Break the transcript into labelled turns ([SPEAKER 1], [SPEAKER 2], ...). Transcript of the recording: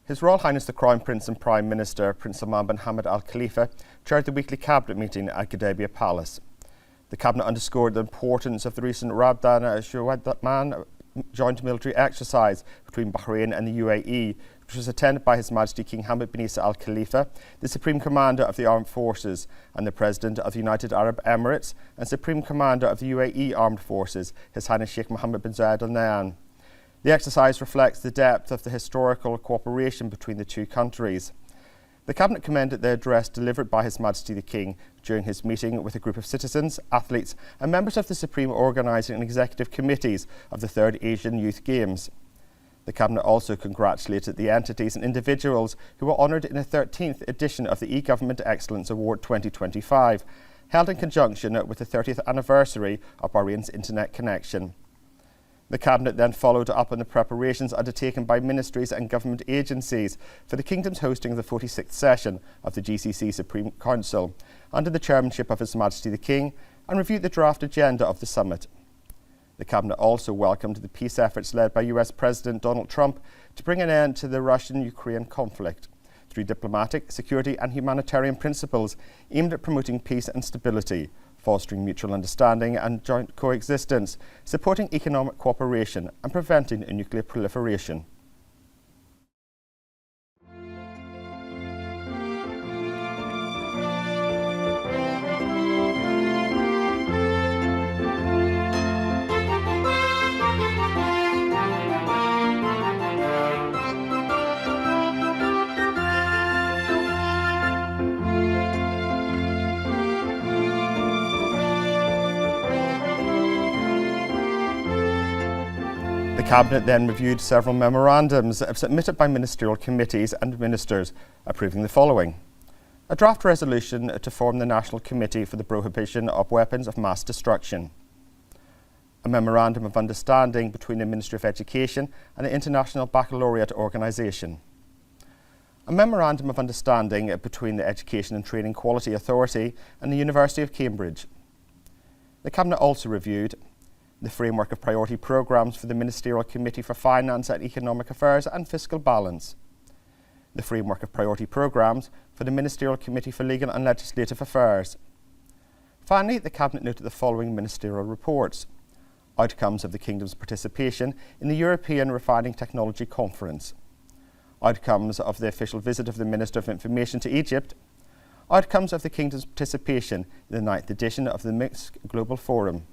[SPEAKER 1] His Royal Highness the Crown Prince and Prime Minister, Prince Salman bin Hamad Al Khalifa, chaired the weekly cabinet meeting at Gudaibiya Palace. The cabinet underscored the importance of the recent Rabdan joint military exercise between Bahrain and the UAE, which was attended by His Majesty King Hamad bin Isa Al Khalifa, the Supreme Commander of the Armed Forces, and the President of the United Arab Emirates and Supreme Commander of the UAE Armed Forces, His Highness Sheikh Mohammed bin Zayed Al Nahyan. The exercise reflects the depth of the historical cooperation between the two countries. The Cabinet commended the address delivered by His Majesty the King during his meeting with a group of citizens, athletes and members of the Supreme Organising and Executive Committees of the 3rd Asian Youth Games. The Cabinet also congratulated the entities and individuals who were honoured in the 13th edition of the E-Government Excellence Award 2025, held in conjunction with the 30th anniversary of Bahrain's internet connection. The Cabinet then followed up on the preparations undertaken by ministries and government agencies for the Kingdom's hosting of the 46th session of the GCC Supreme Council, under the chairmanship of His Majesty the King, and reviewed the draft agenda of the summit. The Cabinet also welcomed the peace efforts led by US President Donald Trump to bring an end to the Russian-Ukraine conflict through diplomatic, security and humanitarian principles aimed at promoting peace and stability, fostering mutual understanding and joint coexistence, supporting economic cooperation and preventing nuclear proliferation. The Cabinet then reviewed several memorandums submitted by ministerial committees and ministers, approving the following: a draft resolution to form the National Committee for the Prohibition of Weapons of Mass Destruction, a memorandum of understanding between the Ministry of Education and the International Baccalaureate Organisation, a memorandum of understanding between the Education and Training Quality Authority and the University of Cambridge. The Cabinet also reviewed the framework of priority programmes for the Ministerial Committee for Finance and Economic Affairs and Fiscal Balance, the framework of priority programmes for the Ministerial Committee for Legal and Legislative Affairs. Finally, the Cabinet noted the following ministerial reports: outcomes of the Kingdom's participation in the European Refining Technology Conference, outcomes of the official visit of the Minister of Information to Egypt, outcomes of the Kingdom's participation in the 9th edition of the Mixed Global Forum,